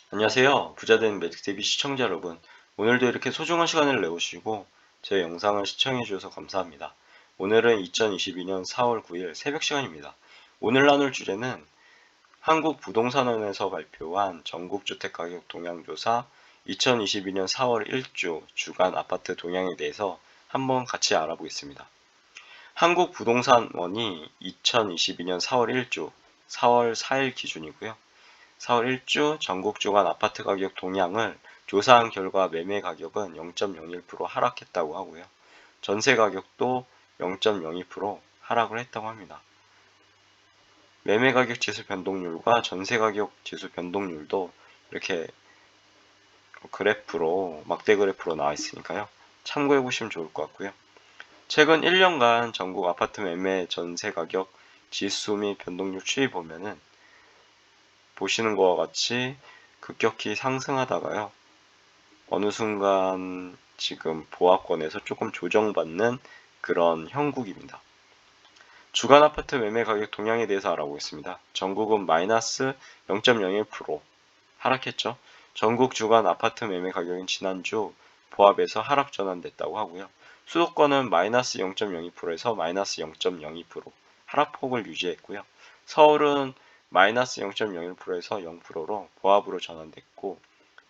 안녕하세요. 부자된 매직TV 시청자 여러분. 오늘도 이렇게 소중한 시간을 내오시고 제 영상을 시청해 주셔서 감사합니다. 오늘은 2022년 4월 9일 새벽 시간입니다. 오늘 나눌 주제는 한국부동산원에서 발표한 전국주택가격 동향조사 2022년 4월 1주 주간 아파트 동향에 대해서 한번 같이 알아보겠습니다. 한국부동산원이 2022년 4월 1주 4월 4일 기준이고요. 4월 1주 전국 주간 아파트 가격 동향을 조사한 결과 매매 가격은 0.01% 하락했다고 하고요. 전세 가격도 0.02% 하락을 했다고 합니다. 매매 가격 지수 변동률과 전세 가격 지수 변동률도 이렇게 그래프로 막대 그래프로 나와 있으니까요. 참고해 보시면 좋을 것 같고요. 최근 1년간 전국 아파트 매매 전세 가격 지수 및 변동률 추이 보면은 보시는 것과 같이 급격히 상승하다가요. 어느 순간 지금 보합권에서 조금 조정받는 그런 형국입니다. 주간 아파트 매매 가격 동향에 대해서 알아보겠습니다. 전국은 마이너스 0.01% 하락했죠. 전국 주간 아파트 매매 가격은 지난주 보합에서 하락 전환됐다고 하고요. 수도권은 마이너스 0.02%에서 마이너스 0.02% 하락폭을 유지했고요. 서울은 마이너스 0.01%에서 0%로 보합으로 전환됐고,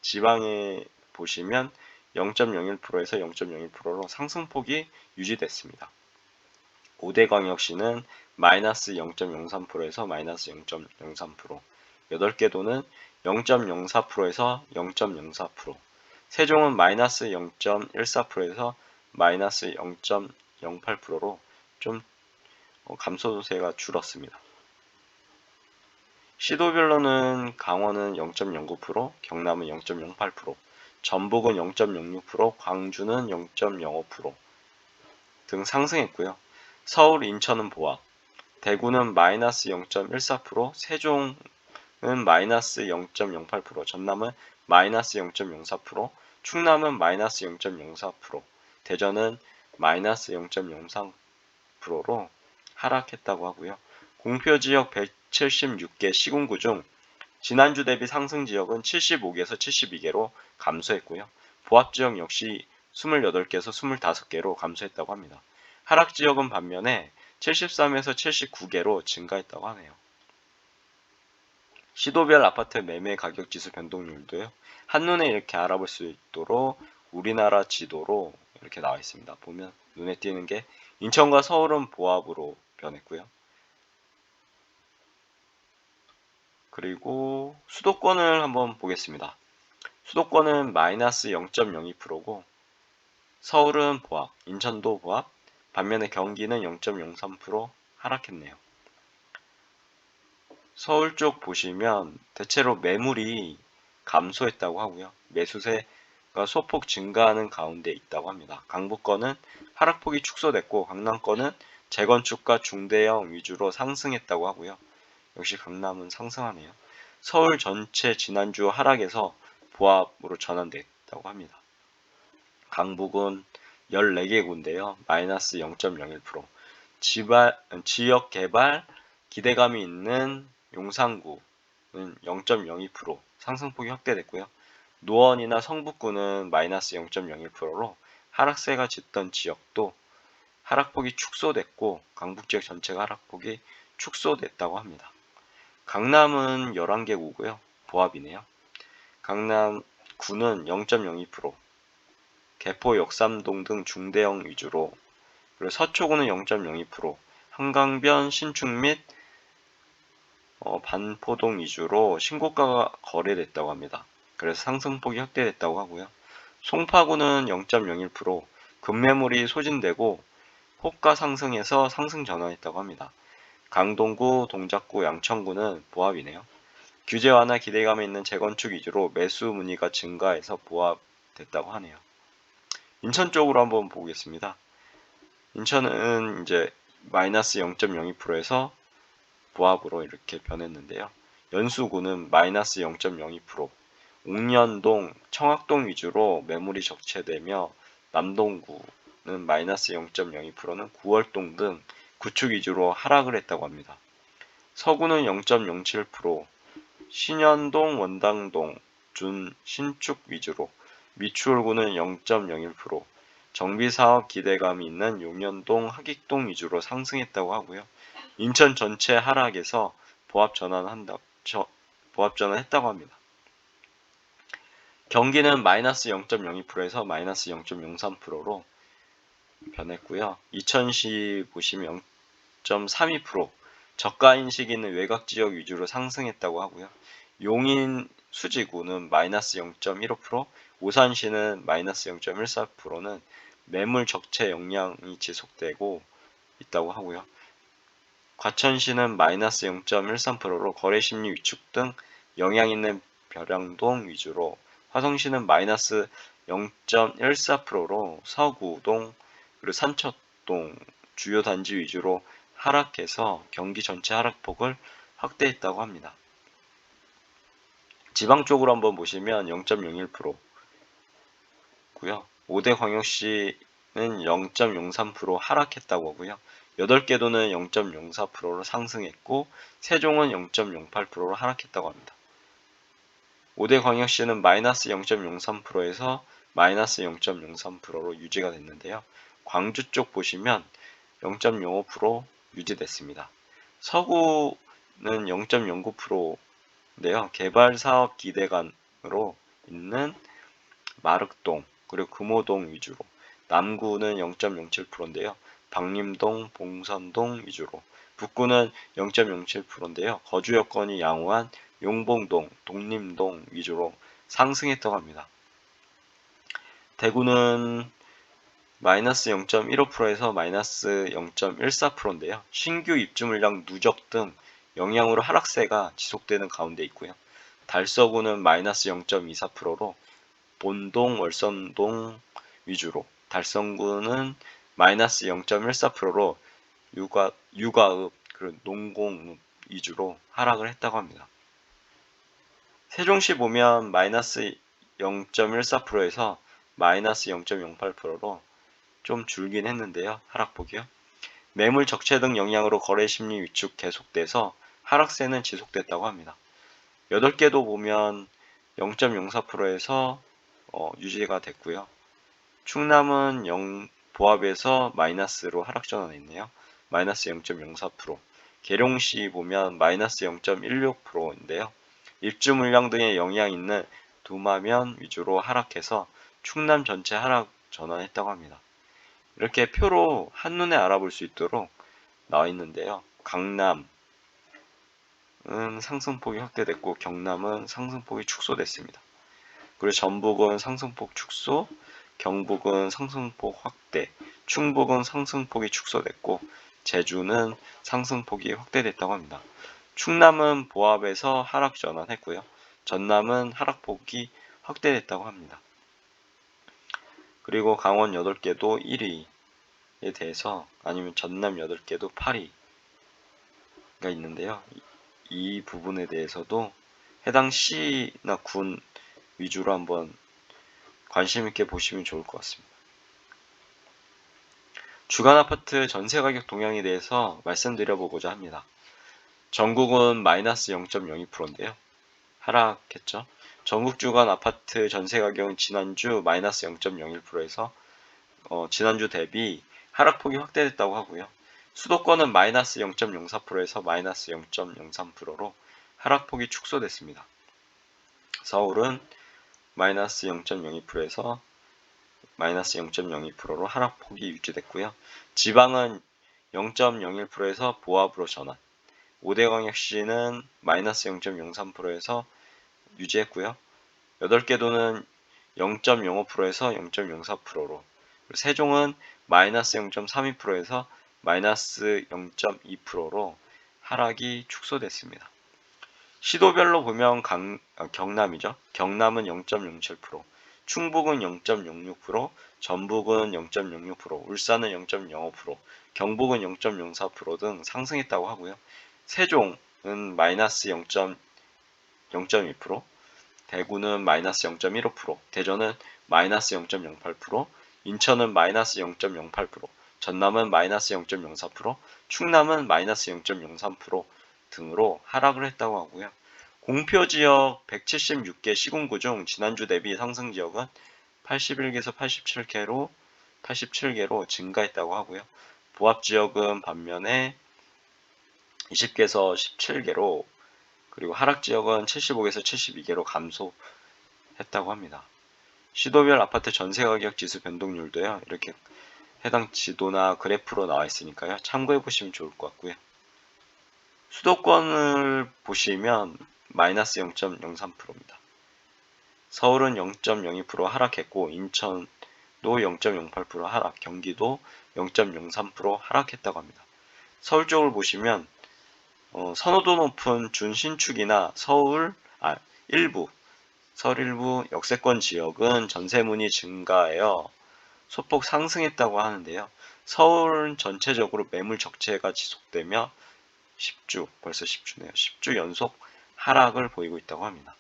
지방에 보시면 0.01%에서 0.01%로 상승폭이 유지됐습니다. 5대 광역시는 마이너스 0.03%에서 마이너스 0.03%, 8개 도는 0.04%에서 0.04%, 세종은 마이너스 0.14%에서 마이너스 0.08%로 좀 감소세가 줄었습니다. 시도별로는 강원은 0.09%, 경남은 0.08%, 전북은 0.06%, 광주는 0.05% 등 상승했고요. 서울, 인천은 보합, 대구는 마이너스 0.14%, 세종은 마이너스 0.08%, 전남은 마이너스 0.04%, 충남은 마이너스 0.04%, 대전은 마이너스 0.03%로 하락했다고 하고요. 공표지역 176개 시군구 중 지난주 대비 상승 지역은 75개에서 72개로 감소했고요. 보합지역 역시 28개에서 25개로 감소했다고 합니다. 하락 지역은 반면에 73에서 79개로 증가했다고 하네요. 시도별 아파트 매매 가격 지수 변동률도요. 한눈에 이렇게 알아볼 수 있도록 우리나라 지도로 이렇게 나와 있습니다. 보면 눈에 띄는 게 인천과 서울은 보합으로 변했고요. 그리고 수도권을 한번 보겠습니다. 수도권은 마이너스 0.02%고 서울은 보합, 인천도 보합, 반면에 경기는 0.03% 하락했네요. 서울 쪽 보시면 대체로 매물이 감소했다고 하고요. 매수세가 소폭 증가하는 가운데 있다고 합니다. 강북권은 하락폭이 축소됐고 강남권은 재건축과 중대형 위주로 상승했다고 하고요. 역시 강남은 상승하네요. 서울 전체 지난주 하락에서 보합으로 전환됐다고 합니다. 강북은 14개 군데요. 마이너스 0.01%. 지역 개발 기대감이 있는 용산구는 0.02% 상승폭이 확대됐고요. 노원이나 성북구는 마이너스 0.01%로 하락세가 짙던 지역도 하락폭이 축소됐고 강북 지역 전체가 하락폭이 축소됐다고 합니다. 강남은 11개 구고요. 보합이네요. 강남구는 0.02%, 개포, 역삼동 등 중대형 위주로, 그리고 서초구는 0.02%, 한강변, 신축 및 반포동 위주로 신고가가 거래됐다고 합니다. 그래서 상승폭이 확대됐다고 하고요. 송파구는 0.01%, 급매물이 소진되고 호가 상승해서 상승 전환했다고 합니다. 강동구, 동작구, 양천구는 보합이네요. 규제 완화 기대감이 있는 재건축 위주로 매수 문의가 증가해서 보합됐다고 하네요. 인천 쪽으로 한번 보겠습니다. 인천은 이제 마이너스 0.02%에서 보합으로 이렇게 변했는데요. 연수구는 마이너스 0.02%, 옥년동, 청학동 위주로 매물이 적체되며 남동구는 마이너스 0.02%는 구월동 등 구축 위주로 하락을 했다고 합니다. 서구는 0.07%, 신현동, 원당동, 준 신축 위주로, 미추홀구는 0.01%, 정비사업 기대감이 있는 용현동, 하익동 위주로 상승했다고 하고요. 인천 전체 하락에서 보합 전환했다고 합니다. 경기는 마이너스 0.02%에서 마이너스 0.03%로 변했고요. 이천시 보시면 0.32%, 저가인식 있는 외곽지역 위주로 상승했다고 하고요. 용인 수지구는 마이너스 0.15%, 오산시는 마이너스 0.14%는 매물 적체 영향이 지속되고 있다고 하고요. 과천시는 마이너스 0.13%로 거래심리 위축 등 영향 있는 벼량동 위주로, 화성시는 마이너스 0.14%로 서구동 그리고 산초동 주요 단지 위주로 하락해서 경기 전체 하락폭을 확대했다고 합니다. 지방 쪽으로 한번 보시면 0.01%고요. 5대 광역시는 0.03% 하락했다고 하고요. 8개 도는 0.04%로 상승했고 세종은 0.08%로 하락했다고 합니다. 5대 광역시는 마이너스 0.03%에서 마이너스 0.03%로 유지가 됐는데요. 광주 쪽 보시면 0.05% 유지됐습니다. 서구는 0.09%인데요. 개발사업 기대감으로 있는 마륵동 그리고 금호동 위주로, 남구는 0.07%인데요. 박림동, 봉선동 위주로, 북구는 0.07%인데요. 거주 여건이 양호한 용봉동, 독림동 위주로 상승했다고 합니다. 대구는 마이너스 0.15%에서 마이너스 0.14%인데요. 신규 입주 물량 누적 등 영향으로 하락세가 지속되는 가운데 있고요. 달서구는 마이너스 0.24%로 본동, 월선동 위주로, 달성구는 마이너스 0.14%로 육아읍, 그리고 농공읍 위주로 하락을 했다고 합니다. 세종시 보면 마이너스 0.14%에서 마이너스 0.08%로 좀 줄긴 했는데요. 하락폭이요. 매물 적체 등 영향으로 거래 심리 위축 계속돼서 하락세는 지속됐다고 합니다. 8개도 보면 0.04%에서 유지가 됐고요. 충남은 보합에서 마이너스로 하락 전환했네요. 마이너스 0.04%. 계룡시 보면 마이너스 0.16%인데요. 입주 물량 등의 영향 있는 두마면 위주로 하락해서 충남 전체 하락 전환했다고 합니다. 이렇게 표로 한눈에 알아볼 수 있도록 나와 있는데요. 강남은 상승폭이 확대됐고 경남은 상승폭이 축소됐습니다. 그리고 전북은 상승폭 축소, 경북은 상승폭 확대, 충북은 상승폭이 축소됐고 제주는 상승폭이 확대됐다고 합니다. 충남은 보합에서 하락 전환했고요. 전남은 하락폭이 확대됐다고 합니다. 그리고 강원 8개도 1위에 대해서, 아니면 전남 8개도 8위가 있는데요. 이 부분에 대해서도 해당 시나 군 위주로 한번 관심 있게 보시면 좋을 것 같습니다. 주간 아파트 전세 가격 동향에 대해서 말씀드려보고자 합니다. 전국은 마이너스 0.02%인데요. 하락했죠. 전국 주간 아파트 전세 가격은 지난주 마이너스 0.01%에서 지난주 대비 하락폭이 확대됐다고 하고요. 수도권은 마이너스 0.04%에서 마이너스 0.03%로 하락폭이 축소됐습니다. 서울은 마이너스 0.02%에서 마이너스 0.02%로 하락폭이 유지됐고요. 지방은 0.01%에서 보합으로 전환, 5대 광역시는 마이너스 0.03%에서 유지했고요. 8개 도는 0.05%에서 0.04%로, 세종은 마이너스 0.32%에서 마이너스 0.2%로 하락이 축소됐습니다. 시도별로 보면 경남이죠. 경남은 0.07%, 충북은 0.06%, 전북은 0.06%, 울산은 0.05%, 경북은 0.04% 등 상승했다고 하고요. 세종은 마이너스 0.2%, 대구는 마이너스 0.15%, 대전은 마이너스 0.08%, 인천은 마이너스 0.08%, 전남은 마이너스 0.04%, 충남은 마이너스 0.03% 등으로 하락을 했다고 하고요. 공표지역 176개 시군구 중 지난주 대비 상승 지역은 81개에서 87개로 증가했다고 하고요. 보합지역은 반면에 20개에서 17개로, 그리고 하락지역은 75개에서 72개로 감소했다고 합니다. 시도별 아파트 전세가격 지수 변동률도요, 이렇게 해당 지도나 그래프로 나와 있으니까요, 참고해 보시면 좋을 것 같고요. 수도권을 보시면 마이너스 0.03%입니다. 서울은 0.02% 하락했고, 인천도 0.08% 하락, 경기도 0.03% 하락했다고 합니다. 서울 쪽을 보시면 선호도 높은 준신축이나 서울 일부 역세권 지역은 전세문이 증가하여 소폭 상승했다고 하는데요. 서울은 전체적으로 매물 적체가 지속되며 벌써 10주네요. 10주 연속 하락을 보이고 있다고 합니다.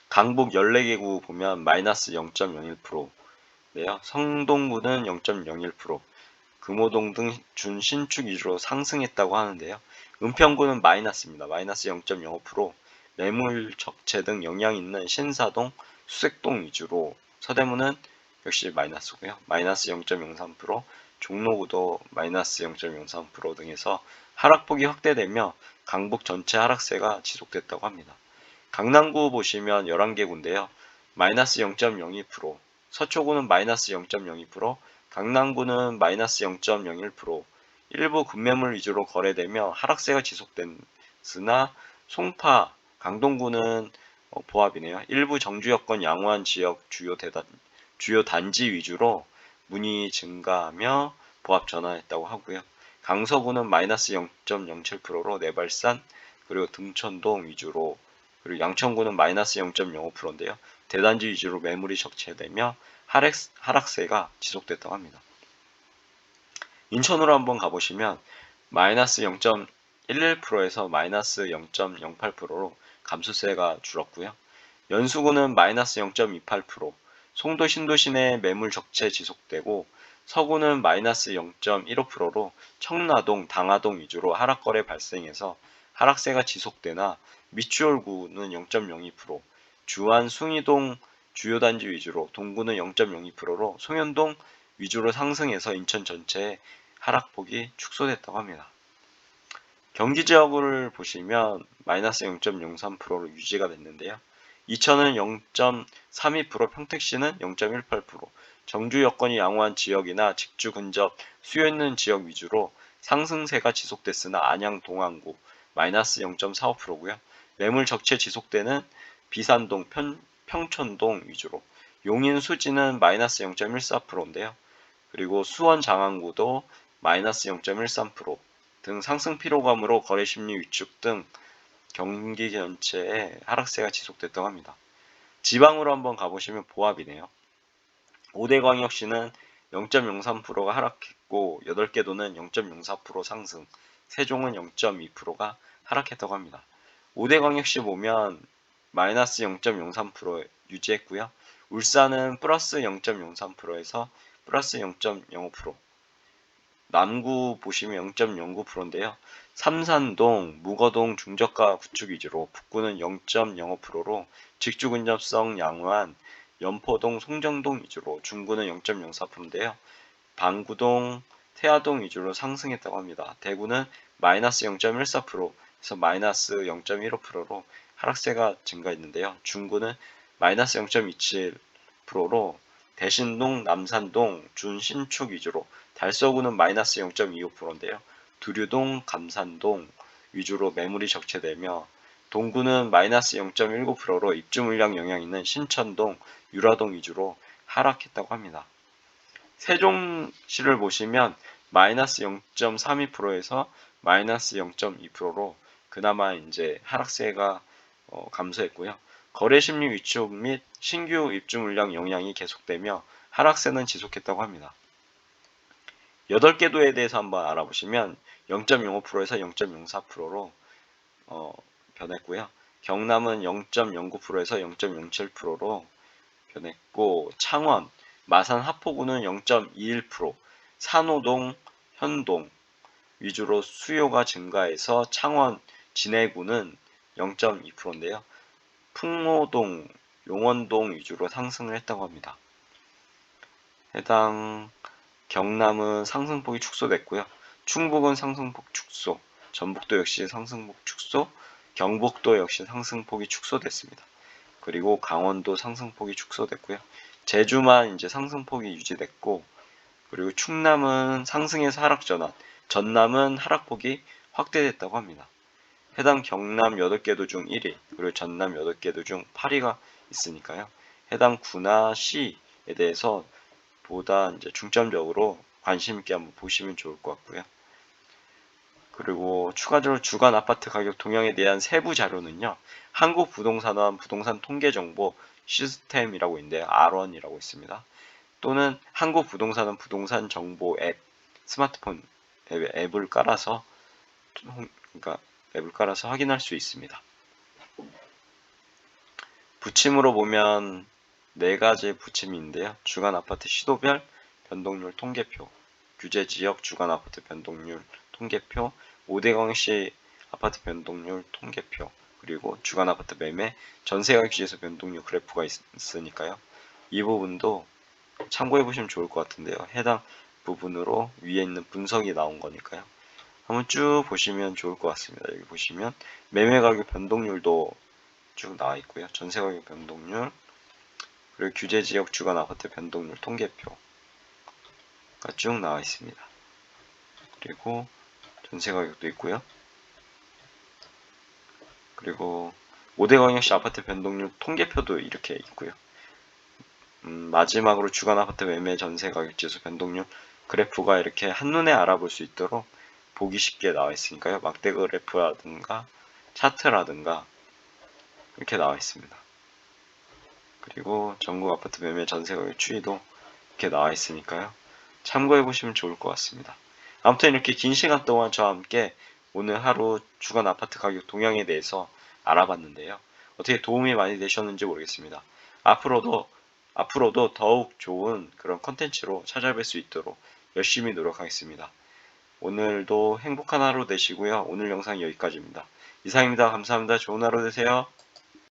강북 14개구 보면 마이너스 0.01%네요. 성동구는 0.01%, 금호동 등 준신축 위주로 상승했다고 하는데요. 은평구는 마이너스입니다. 마이너스 0.05%, 매물 적체 등 영향이 있는 신사동, 수색동 위주로, 서대문은 역시 마이너스고요. 마이너스 0.03%, 종로구도 마이너스 0.03% 등에서 하락폭이 확대되며 강북 전체 하락세가 지속됐다고 합니다. 강남구 보시면 11개구인데요. 마이너스 0.02%, 서초구는 마이너스 0.02%, 강남구는 마이너스 0.01%, 일부 급매물 위주로 거래되며 하락세가 지속됐으나 송파, 강동구는 보합이네요. 일부 정주 여건 양호한 지역 주요 단지 위주로 문의 증가하며 보합 전환했다고 하고요. 강서구는 마이너스 0.07%로 내발산, 그리고 등촌동 위주로, 그리고 양천구는 마이너스 0.05%인데요. 대단지 위주로 매물이 적체되며 하락세가 지속됐다고 합니다. 인천으로 한번 가보시면 마이너스 0.11%에서 마이너스 0.08%로 감소세가 줄었고요. 연수구는 마이너스 0.28%, 송도 신도시내 매물 적체 지속되고, 서구는 마이너스 0.15%로 청라동, 당하동 위주로 하락거래 발생해서 하락세가 지속되나, 미추홀구는 0.02%, 주안, 숭이동 주요 단지 위주로, 동구는 0.02%로 송현동 위주로 상승해서 인천 전체의 하락폭이 축소됐다고 합니다. 경기 지역을 보시면 마이너스 0.03%로 유지가 됐는데요. 이천은 0.32%, 평택시는 0.18%, 정주 여건이 양호한 지역이나 직주 근접 수요 있는 지역 위주로 상승세가 지속됐으나 안양 동안구 마이너스 0.45%고요. 매물 적체 지속되는 비산동, 평촌동 위주로, 용인 수지는 마이너스 0.14%인데요. 그리고 수원 장안구도 마이너스 0.13% 등 상승 피로감으로 거래 심리 위축 등 경기 전체에 하락세가 지속됐다고 합니다. 지방으로 한번 가보시면 보합이네요. 5대 광역시는 0.03%가 하락했고 8개 도는 0.04% 상승, 세종은 0.2%가 하락했다고 합니다. 5대 광역시 보면 마이너스 0.03% 유지했고요. 울산은 플러스 0.03%에서 플러스 0.05%, 남구 보시면 0.09%인데요. 삼산동, 무거동 중저가 구축 위주로, 북구는 0.05%로 직주 근접성 양호한 연포동, 송정동 위주로, 중구는 0.04%인데요. 방구동, 태화동 위주로 상승했다고 합니다. 대구는 마이너스 0.14%에서 마이너스 0.15%로 하락세가 증가했는데요. 중구는 마이너스 0.27%로 대신동, 남산동, 준신축 위주로, 달서구는 마이너스 0.25%인데요. 두류동, 감산동 위주로 매물이 적체되며, 동구는 마이너스 0.19%로 입주 물량 영향 있는 신천동, 유라동 위주로 하락했다고 합니다. 세종시를 보시면 마이너스 0.32%에서 마이너스 0.2%로 그나마 이제 하락세가 감소했고요. 거래 심리 위축 및 신규 입주 물량 영향이 계속되며 하락세는 지속했다고 합니다. 8개 도에 대해서 한번 알아보시면 0.05%에서 0.04%로 변했고요. 경남은 0.09%에서 0.07%로 변했고, 창원, 마산 하포구는 0.21%, 산호동, 현동 위주로 수요가 증가해서 창원 진해구는 0.2%인데요. 풍로동, 용원동 위주로 상승을 했다고 합니다. 해당 경남은 상승폭이 축소됐고요. 충북은 상승폭 축소, 전북도 역시 상승폭 축소, 경북도 역시 상승폭이 축소됐습니다. 그리고 강원도 상승폭이 축소됐고요. 제주만 이제 상승폭이 유지됐고, 그리고 충남은 상승에서 하락 전환, 전남은 하락폭이 확대됐다고 합니다. 해당 경남 8개도 중 1위, 그리고 전남 8개도 중 8위가 있으니까요. 해당 구나 시에 대해서 보다 이제 중점적으로 관심 있게 한번 보시면 좋을 것 같고요. 그리고 추가적으로 주간 아파트 가격 동향에 대한 세부 자료는요. 한국부동산원 부동산 통계정보 시스템이라고 있는데요. R1이라고 있습니다. 또는 한국부동산원 부동산 정보 앱, 스마트폰 앱을 깔아서 그러니까 앱을 깔아서 확인할 수 있습니다. 부침으로 보면 4가지의 부침이 있는데요. 주간 아파트 시도별 변동률 통계표, 규제지역 주간 아파트 변동률 통계표, 5대광역시 아파트 변동률 통계표, 그리고 주간 아파트 매매 전세가격지수 변동률 그래프가 있으니까요. 이 부분도 참고해 보시면 좋을 것 같은데요. 해당 부분으로 위에 있는 분석이 나온 거니까요. 한번 쭉 보시면 좋을 것 같습니다. 여기 보시면 매매 가격 변동률도 쭉 나와 있고요. 전세 가격 변동률, 그리고 규제 지역 주간 아파트 변동률 통계표가 쭉 나와 있습니다. 그리고 전세 가격도 있고요. 그리고 5대광역시 아파트 변동률 통계표도 이렇게 있고요. 마지막으로 주간 아파트 매매 전세 가격 지수 변동률 그래프가 이렇게 한눈에 알아볼 수 있도록 보기 쉽게 나와 있으니까요. 막대 그래프라든가 차트라든가 이렇게 나와 있습니다. 그리고 전국 아파트 매매 전세 가격 추이도 이렇게 나와 있으니까요. 참고해 보시면 좋을 것 같습니다. 아무튼 이렇게 긴 시간 동안 저와 함께 오늘 하루 주간 아파트 가격 동향에 대해서 알아봤는데요. 어떻게 도움이 많이 되셨는지 모르겠습니다. 앞으로도 더욱 좋은 그런 컨텐츠로 찾아뵐 수 있도록 열심히 노력하겠습니다. 오늘도 행복한 하루 되시고요. 오늘 영상 여기까지입니다. 이상입니다. 감사합니다. 좋은 하루 되세요.